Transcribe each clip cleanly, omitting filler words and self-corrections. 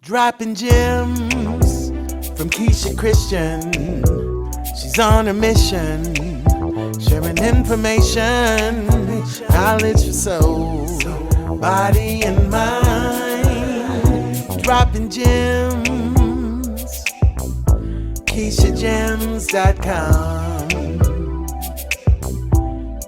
Dropping gems from Keisha Christian. She's on a mission, sharing information, knowledge for soul, body and mind. Dropping gems. KeishaGems.com.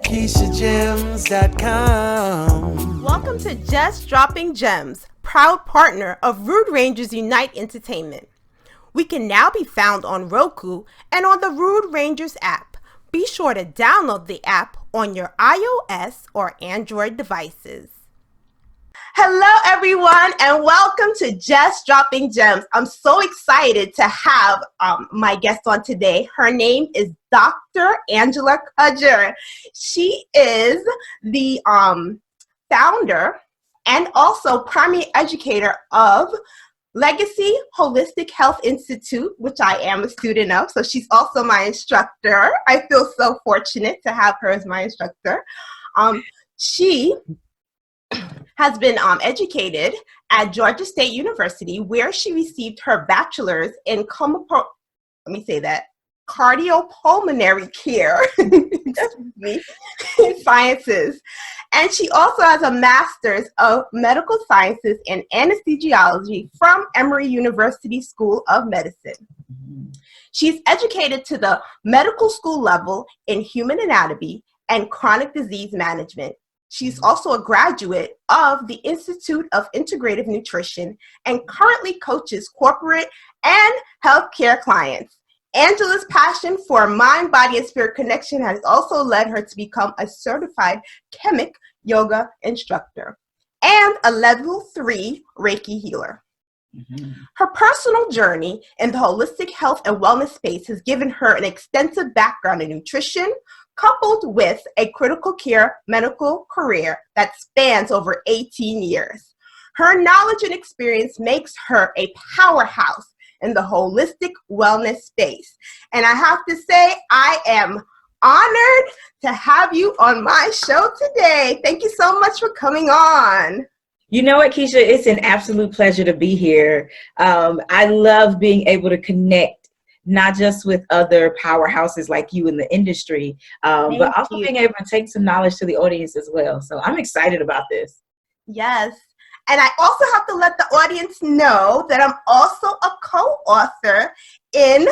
KeishaGems.com. Welcome to Just Dropping Gems, proud partner of Rude Rangers Unite Entertainment. We can now be found on Roku and on the Rude Rangers app. Be sure to download the app on your iOS or Android devices. Hello, everyone, and welcome to Just Dropping Gems. I'm so excited to have my guest on today. Her name is Dr. Angela Cudger. She is the founder and also primary educator of Legacy Holistic Health Institute, which I am a student of. So she's also my instructor. I feel so fortunate to have her as my instructor. She has been educated at Georgia State University, where she received her bachelor's in cardiopulmonary care sciences. And she also has a master's of medical sciences and anesthesiology from Emory University School of Medicine. She's educated to the medical school level in human anatomy and chronic disease management. She's also a graduate of the Institute of Integrative Nutrition and currently coaches corporate and healthcare clients. Angela's passion for mind, body, and spirit connection has also led her to become a certified chemic yoga instructor and a level 3 Reiki healer. Her personal journey in the holistic health and wellness space has given her an extensive background in nutrition, coupled with a critical care medical career that spans over 18 years. Her knowledge and experience makes her a powerhouse in the holistic wellness space. And I have to say, I am honored to have you on my show today. Thank you so much for coming on. You know what, Keisha? It's an absolute pleasure to be here. I love being able to connect not just with other powerhouses like you in the industry, but also being able to take some knowledge to the audience as well. So I'm excited about this. Yes. And I also have to let the audience know that I'm also a co-author in,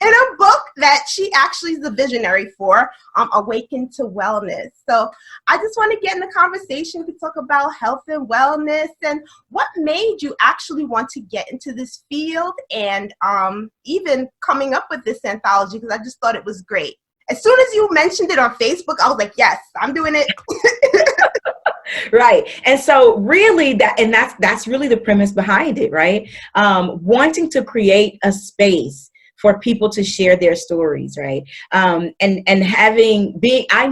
in a book that she actually is the visionary for, Awaken to Wellness. So I just want to get in the conversation. We talk about health and wellness and what made you actually want to get into this field and even coming up with this anthology, because I just thought it was great. As soon as you mentioned it on Facebook, I was like, yes, I'm doing it. Right. And so really that's really the premise behind it, right? Wanting to create a space for people to share their stories, right? I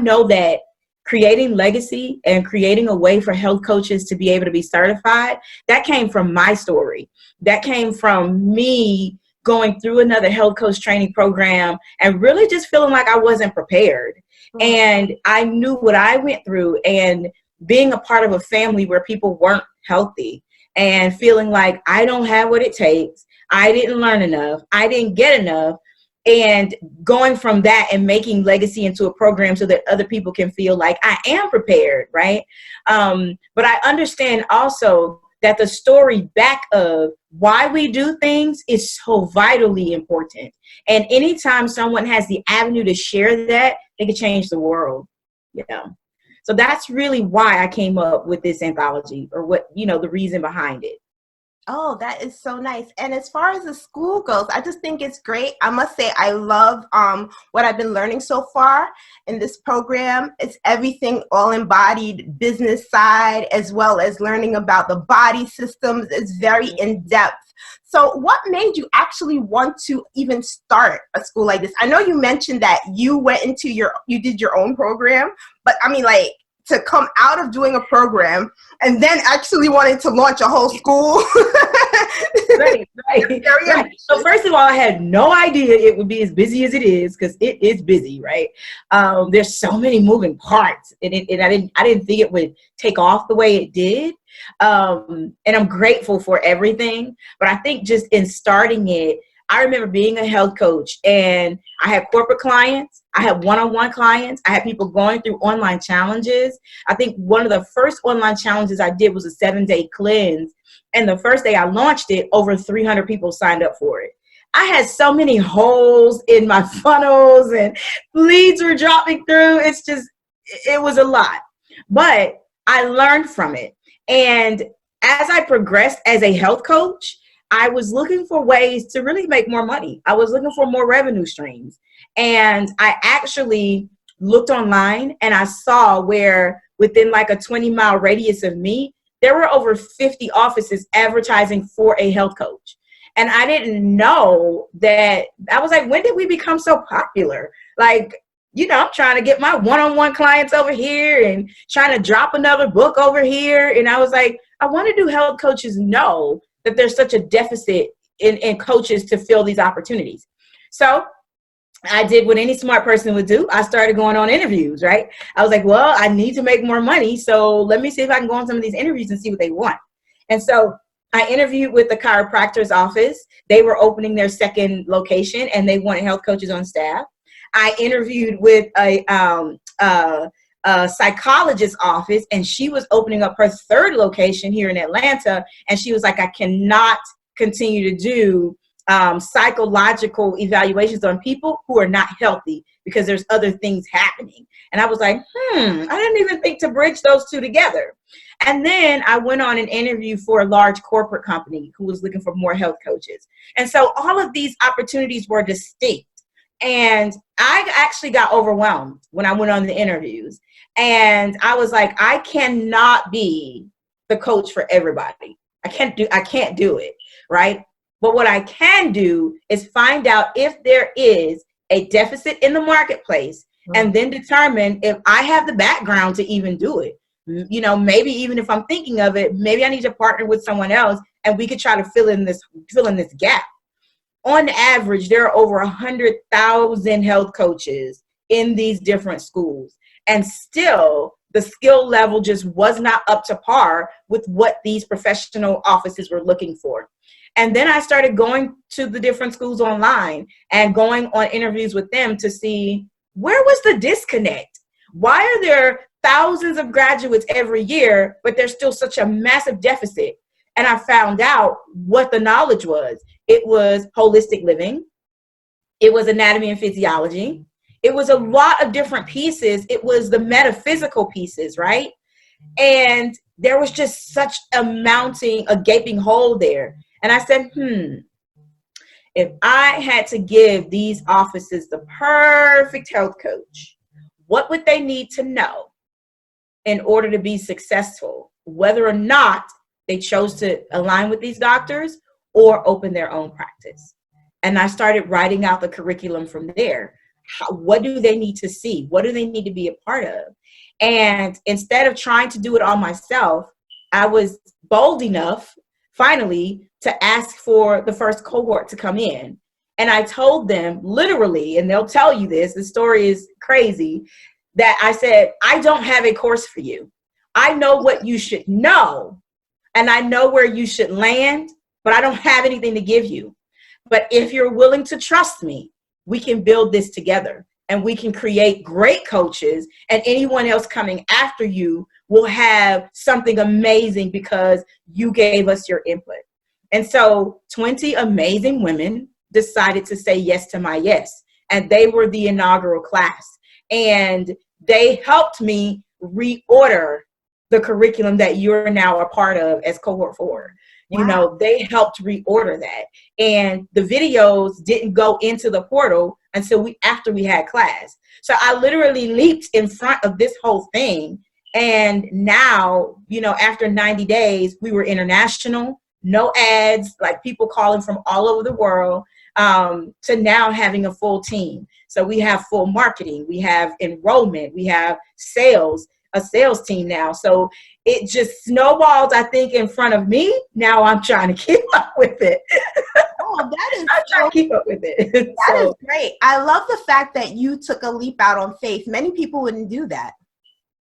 know that creating legacy and creating a way for health coaches to be able to be certified, that came from my story. That came from me going through another health coach training program and really just feeling like I wasn't prepared. And I knew what I went through, and being a part of a family where people weren't healthy and feeling like I don't have what it takes, I didn't learn enough, I didn't get enough, and going from that and making Legacy into a program so that other people can feel like I am prepared, right? But I understand also that the story back of why we do things is so vitally important. And anytime someone has the avenue to share that, it can change the world, you know? So that's really why I came up with this anthology, or the reason behind it. Oh, that is so nice. And as far as the school goes, I just think it's great. I must say I love what I've been learning so far in this program. It's everything all embodied, business side, as well as learning about the body systems. It's very in-depth. So what made you actually want to even start a school like this? I know you mentioned that you did your own program, but I mean, like, to come out of doing a program and then actually wanting to launch a whole school. Right. So first of all, I had no idea it would be as busy as it is, because it is busy, right? There's so many moving parts, and I didn't think it would take off the way it did. And I'm grateful for everything. But I think just in starting it, I remember being a health coach, and I had corporate clients, I had one-on-one clients, I had people going through online challenges. I think one of the first online challenges I did was a 7-day cleanse. And the first day I launched it, over 300 people signed up for it. I had so many holes in my funnels and leads were dropping through. It was a lot, but I learned from it. And as I progressed as a health coach, I was looking for ways to really make more money. I was looking for more revenue streams. And I actually looked online and I saw where within like a 20-mile radius of me, there were over 50 offices advertising for a health coach. And I didn't know that. I was like, when did we become so popular? Like, I'm trying to get my one-on-one clients over here and trying to drop another book over here. And I was like, I want to do health coaches know that there's such a deficit in coaches to fill these opportunities. So I did what any smart person would do. I started going on interviews, right? I was like, well, I need to make more money. So let me see if I can go on some of these interviews and see what they want. And so I interviewed with the chiropractor's office. They were opening their second location and they wanted health coaches on staff. I interviewed with a psychologist's office, and she was opening up her third location here in Atlanta. And she was like, I cannot continue to do psychological evaluations on people who are not healthy because there's other things happening. And I was like, I didn't even think to bridge those two together. And then I went on an interview for a large corporate company who was looking for more health coaches. And so all of these opportunities were distinct. And I actually got overwhelmed when I went on the interviews. And I was like, I cannot be the coach for everybody. I can't do it, right? But what I can do is find out if there is a deficit in the marketplace, and then determine if I have the background to even do it. Maybe even if I'm thinking of it, maybe I need to partner with someone else and we could try to fill in this gap. On average, there are over 100,000 health coaches in these different schools. And still, the skill level just was not up to par with what these professional offices were looking for. And then I started going to the different schools online and going on interviews with them to see, where was the disconnect? Why are there thousands of graduates every year, but there's still such a massive deficit? And I found out what the knowledge was. It was holistic living. It was anatomy and physiology. It was a lot of different pieces. It was the metaphysical pieces, right? And there was just such a gaping hole there. And I said, if I had to give these offices the perfect health coach, what would they need to know in order to be successful, whether or not they chose to align with these doctors or open their own practice? And I started writing out the curriculum from there. What do they need to see? What do they need to be a part of? And instead of trying to do it all myself, I was bold enough, finally, to ask for the first cohort to come in. And I told them literally, and they'll tell you this, the story is crazy, that I said, I don't have a course for you. I know what you should know, and I know where you should land, but I don't have anything to give you. But if you're willing to trust me, we can build this together and we can create great coaches, and anyone else coming after you will have something amazing because you gave us your input. And so 20 amazing women decided to say yes to my yes. And they were the inaugural class. And they helped me reorder the curriculum that you're now a part of as cohort 4. Wow. They helped reorder that. And the videos didn't go into the portal until after we had class. So I literally leaped in front of this whole thing. And now, after 90 days, we were international, no ads, like people calling from all over the world, to now having a full team. So we have full marketing, we have enrollment, we have sales, a sales team now. So it just snowballed, I think, in front of me. Now I'm trying to keep up with it. Oh, that is I'm trying to keep up with it. That is great. I love the fact that you took a leap out on faith. Many people wouldn't do that.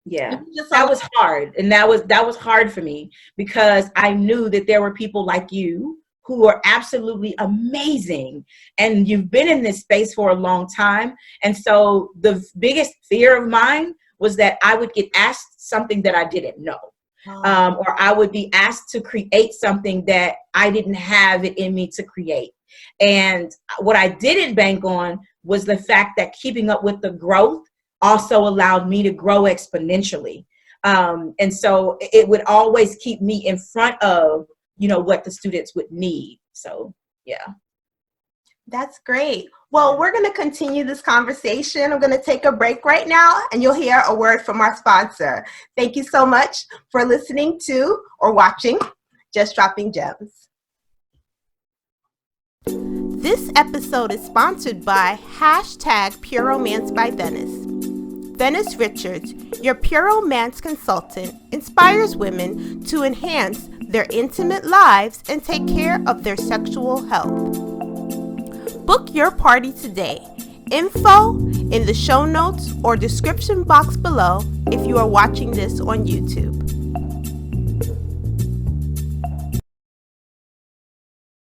Yeah, that was hard. And that was hard for me because I knew that there were people like you who are absolutely amazing. And you've been in this space for a long time. And so the biggest fear of mine was that I would get asked something that I didn't know. Or I would be asked to create something that I didn't have it in me to create. And what I didn't bank on was the fact that keeping up with the growth also allowed me to grow exponentially. And so it would always keep me in front of, what the students would need. So, yeah. That's great. Well, we're going to continue this conversation. I'm going to take a break right now, and you'll hear a word from our sponsor. Thank you so much for listening to or watching Just Dropping Gems. This episode is sponsored by #Pure Romance by Venice. Venice Richards, your Pure Romance consultant, inspires women to enhance their intimate lives and take care of their sexual health. Book your party today. Info in the show notes or description box below if you are watching this on YouTube.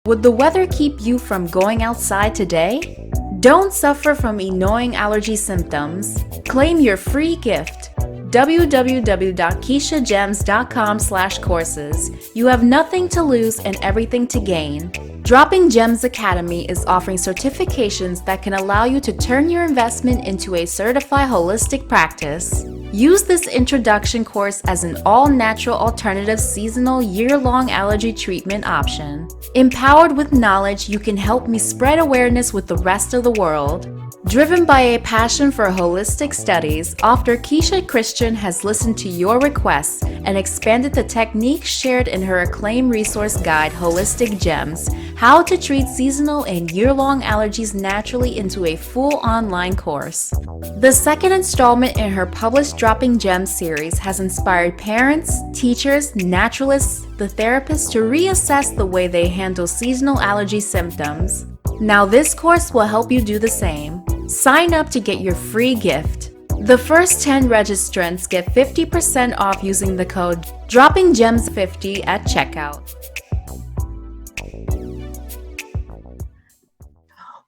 Would the weather keep you from going outside today? Don't suffer from annoying allergy symptoms. Claim your free gift. www.keishagems.com/courses. You have nothing to lose and everything to gain. Dropping Gems Academy is offering certifications that can allow you to turn your investment into a certified holistic practice. Use this introduction course as an all-natural alternative seasonal year-long allergy treatment option. Empowered with knowledge, you can help me spread awareness with the rest of the world. Driven by a passion for holistic studies, Author Keisha Christian has listened to your requests and expanded the techniques shared in her acclaimed resource guide, Holistic Gems: How to Treat Seasonal and Year-Long Allergies Naturally, into a full online course. The second installment in her published Dropping Gems series has inspired parents, teachers, naturalists, the therapists to reassess the way they handle seasonal allergy symptoms. Now this course will help you do the same. Sign up to get your free gift. The first 10 registrants get 50% off using the code DroppingGems50 at checkout.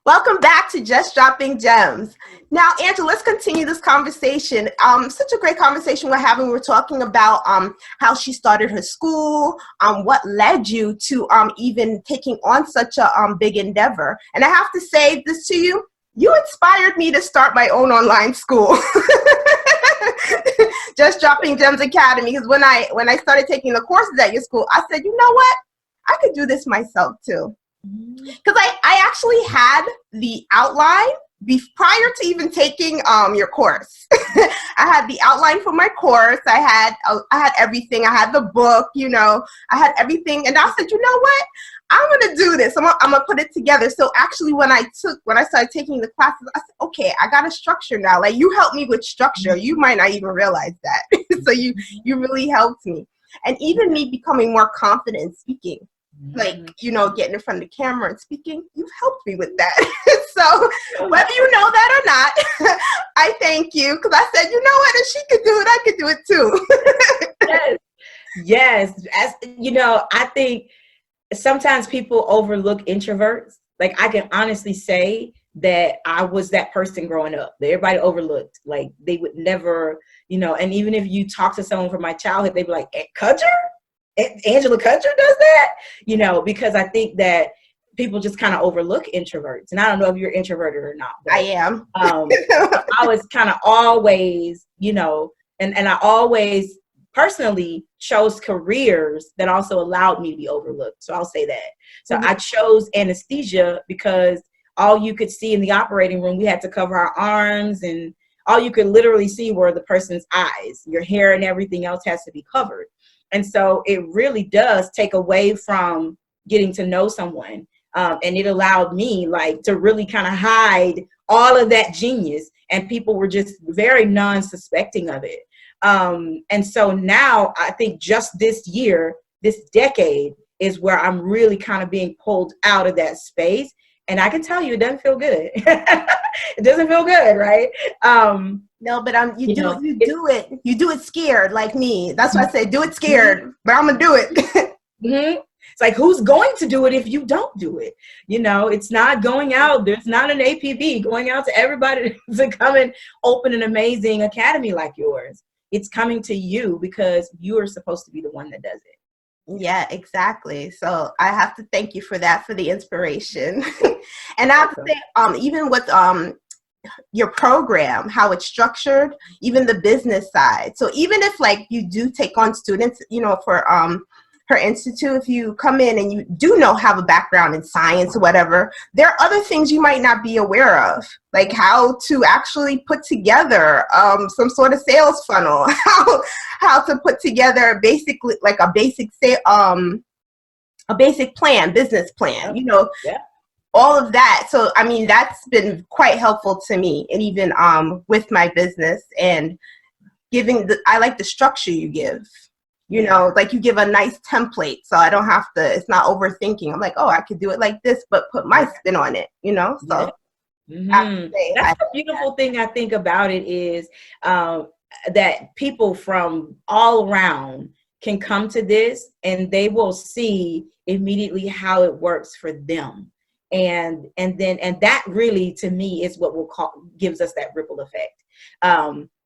Welcome back to Just Dropping Gems. Now, Angela, let's continue this conversation. Such a great conversation we're having. We're talking about how she started her school, what led you to even taking on such a big endeavor. And I have to say this to you, you inspired me to start my own online school. Just Dropping Gems Academy. Because when I started taking the courses at your school, I said, you know what? I could do this myself too. Because I actually had the outline prior to even taking your course. I had the outline for my course. I had everything. I had the book, I had everything. And I said, you know what? I'm going to do this. I'm going to put it together. So actually when I started taking the classes, I said, okay, I got a structure now. Like, you helped me with structure. You might not even realize that. So you really helped me. And even me becoming more confident speaking. Like, getting in front of the camera and speaking, you've helped me with that. So whether you know that or not, I thank you, because I said, you know what, if she could do it, I could do it too. Yes. As I think sometimes people overlook introverts. Like, I can honestly say that I was that person growing up that everybody overlooked. Like, they would never, and even if you talk to someone from my childhood, they'd be like, Cudger? Angela Cudger does that? Because I think that people just kind of overlook introverts. And I don't know if you're introverted or not. I am. I was kind of always, and I always personally chose careers that also allowed me to be overlooked. So I'll say that. So I chose anesthesia because all you could see in the operating room, we had to cover our arms, and all you could literally see were the person's eyes. Your hair and everything else has to be covered. And so it really does take away from getting to know someone. And it allowed me to really kind of hide all of that genius, and people were just very non-suspecting of it. And so now I think just this year, this decade, is where I'm really kind of being pulled out of that space. And I can tell you, it doesn't feel good. It doesn't feel good, right? No, but you You do know, you do it scared like me. That's why I say do it scared, but I'm gonna do it. It's like, who's going to do it if you don't do it? You know, it's not going out. There's not an APB going out to everybody to come and open an amazing academy like yours. It's coming to you because you are supposed to be the one that does it. Yeah, exactly. So I have to thank you for that, for the inspiration. And I have to say, even with your program, how it's structured, even the business side. So even if like you do take on students, you know, for her institute, if you come in and you do have a background in science or whatever, there are other things you might not be aware of, like how to actually put together some sort of sales funnel, how to put together basically like a basic plan, business plan, you know. Yeah. All of that. So, I mean, that's been quite helpful to me, and even with my business, and I like the structure you give, you know, like you give a nice template. So I don't have to, it's not overthinking. I'm like, oh, I could do it like this, but put my spin on it, you know? So that's the beautiful thing I think about it is that people from all around can come to this and they will see immediately how it works for them. And that really, to me, is what gives us that ripple effect.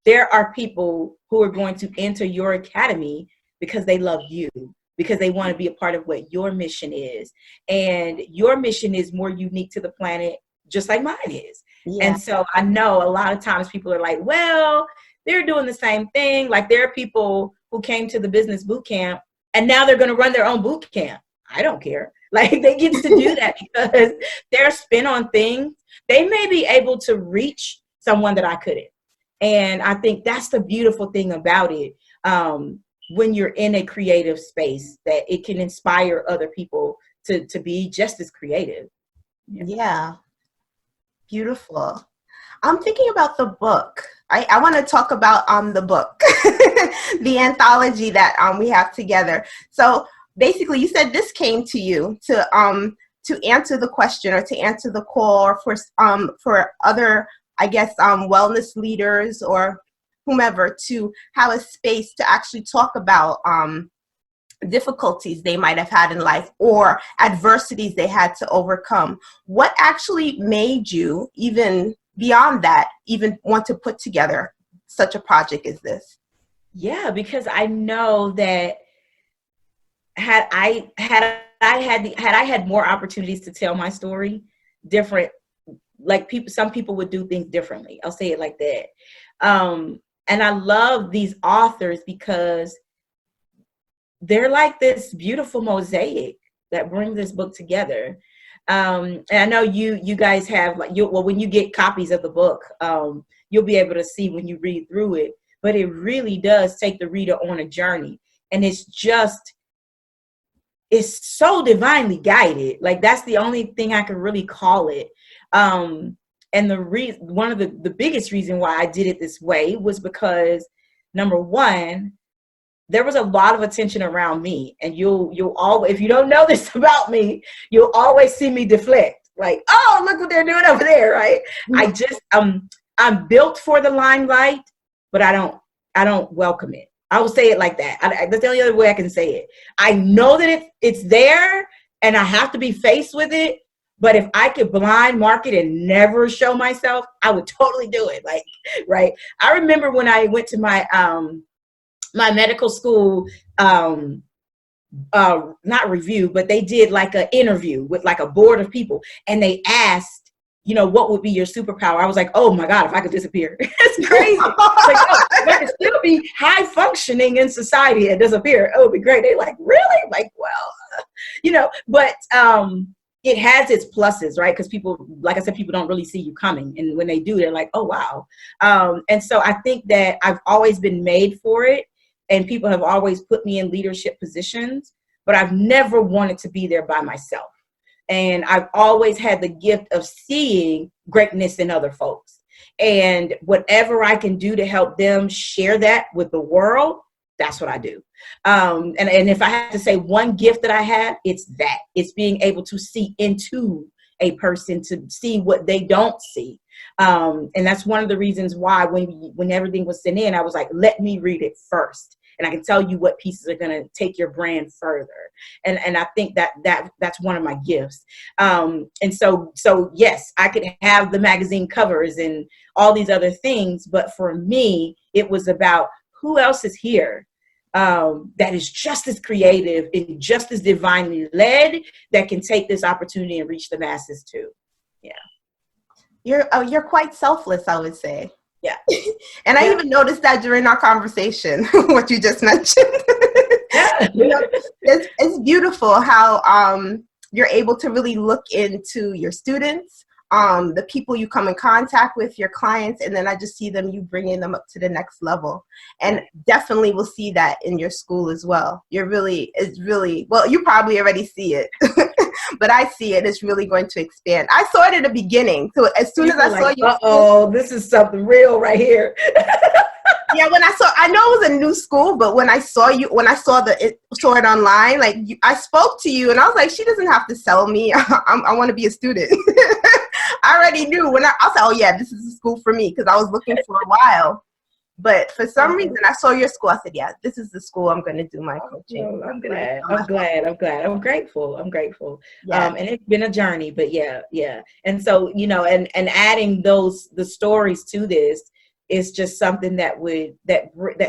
There are people who are going to enter your academy because they love you, because they want to be a part of what your mission is. And your mission is more unique to the planet, just like mine is. Yeah. And so I know a lot of times people are like, well, they're doing the same thing. Like there are people who came to the business boot camp and now they're going to run their own boot camp. I don't care. Like they get to do that because their spin on things, they may be able to reach someone that I couldn't. And I think that's the beautiful thing about it. When you're in a creative space, that it can inspire other people to be just as creative. Yeah. Beautiful. I'm thinking about the book. I want to talk about the book, the anthology that we have together. So basically, you said this came to you to answer the question or to answer the call for other, I guess, wellness leaders or whomever to have a space to actually talk about difficulties they might have had in life or adversities they had to overcome. What actually made you, even beyond that, even want to put together such a project as this? Yeah, because I know that had I had more opportunities to tell my story different, like some people would do things differently. I'll say it like that. And I love these authors because they're like this beautiful mosaic that brings this book together. And I know you guys have when you get copies of the book, you'll be able to see when you read through it. But it really does take the reader on a journey, and it's so divinely guided. Like that's the only thing I can really call it. And one of the biggest reason why I did it this way was because, number one, there was a lot of attention around me, and you'll always, if you don't know this about me, you'll always see me deflect. Like, oh, look what they're doing over there, right? Mm-hmm. I'm built for the limelight, but I don't welcome it. I will say it like that. That's the only other way I can say it. I know that it's there, and I have to be faced with it. But if I could blind market and never show myself, I would totally do it. Like, right. I remember when I went to my my medical school, not review, but they did like an interview with like a board of people, and they asked, you know, what would be your superpower? I was like, oh my God, if I could disappear. It's crazy. Like, oh, if I could still be high functioning in society and disappear, it would be great. They're like, really? Like, well, you know, but it has its pluses, right? Because people, like I said, people don't really see you coming. And when they do, they're like, oh, wow. And so I think that I've always been made for it. And people have always put me in leadership positions, but I've never wanted to be there by myself. And I've always had the gift of seeing greatness in other folks. And whatever I can do to help them share that with the world, that's what I do. And if I had to say one gift that I have, it's that. It's being able to see into a person to see what they don't see. And that's one of the reasons why when everything was sent in, I was like, let me read it first. And I can tell you what pieces are going to take your brand further. And I think that's one of my gifts. And so yes, I could have the magazine covers and all these other things. But for me, it was about who else is here that is just as creative and just as divinely led that can take this opportunity and reach the masses too. Yeah. You're quite selfless, I would say. Yeah. And I even noticed that during our conversation, what you just mentioned. It's beautiful how you're able to really look into your students, the people you come in contact with, your clients, and then I just see you bringing them up to the next level. And definitely will see that in your school as well. It's really, well, you probably already see it, but I see it. It's really going to expand. I saw it in the beginning. So as soon as I saw you. Uh-oh, this is something real right here. Yeah, I know it was a new school, but when I saw it online, I spoke to you and I was like, she doesn't have to sell me. I want to be a student. I already knew I was like, oh yeah, this is a school for me, because I was looking for a while. But for some reason, I saw your school. I said, yeah, this is the school I'm going to do my coaching. I'm glad. I'm grateful. Yeah. And it's been a journey, but yeah. And so, and adding the stories to this is just something that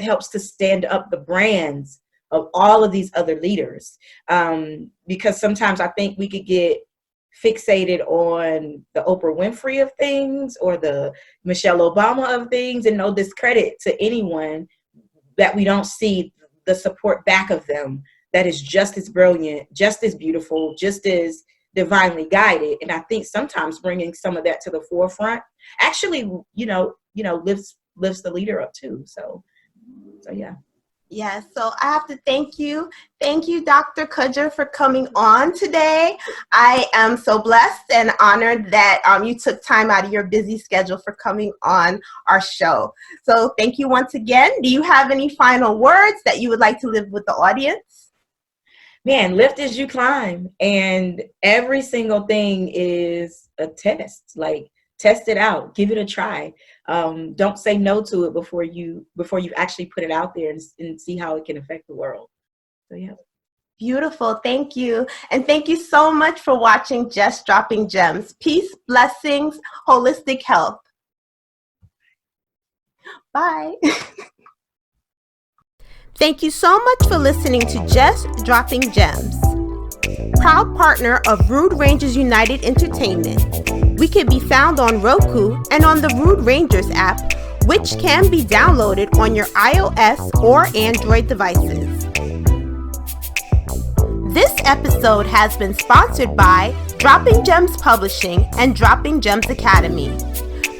helps to stand up the brands of all of these other leaders. Because sometimes I think we could get fixated on the Oprah Winfrey of things or the Michelle Obama of things, and no discredit to anyone that we don't see the support back of them that is just as brilliant, just as beautiful, just as divinely guided. And I think sometimes bringing some of that to the forefront actually, lifts the leader up too. So yeah. Yeah, so I have to thank you. Thank you, Dr. Cudger, for coming on today. I am so blessed and honored that you took time out of your busy schedule for coming on our show. So thank you once again. Do you have any final words that you would like to leave with the audience? Man, lift as you climb. And every single thing is a test. Test it out, give it a try. Don't say no to it before you actually put it out there and see how it can affect the world. So yeah. Beautiful. Thank you. And thank you so much for watching Just Dropping Gems. Peace, blessings, holistic health. Bye. Thank you so much for listening to Just Dropping Gems. Proud partner of Rude Rangers United Entertainment. We can be found on Roku and on the Rude Rangers app, which can be downloaded on your iOS or Android devices. This episode has been sponsored by Dropping Gems Publishing and Dropping Gems Academy.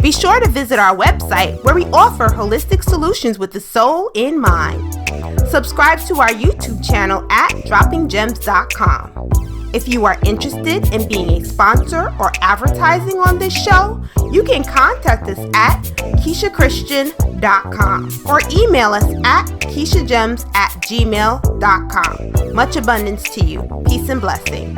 Be sure to visit our website where we offer holistic solutions with the soul in mind. Subscribe to our YouTube channel at droppinggems.com. If you are interested in being a sponsor or advertising on this show, you can contact us at KeishaChristian.com or email us at KeishaGems@gmail.com. Much abundance to you. Peace and blessings.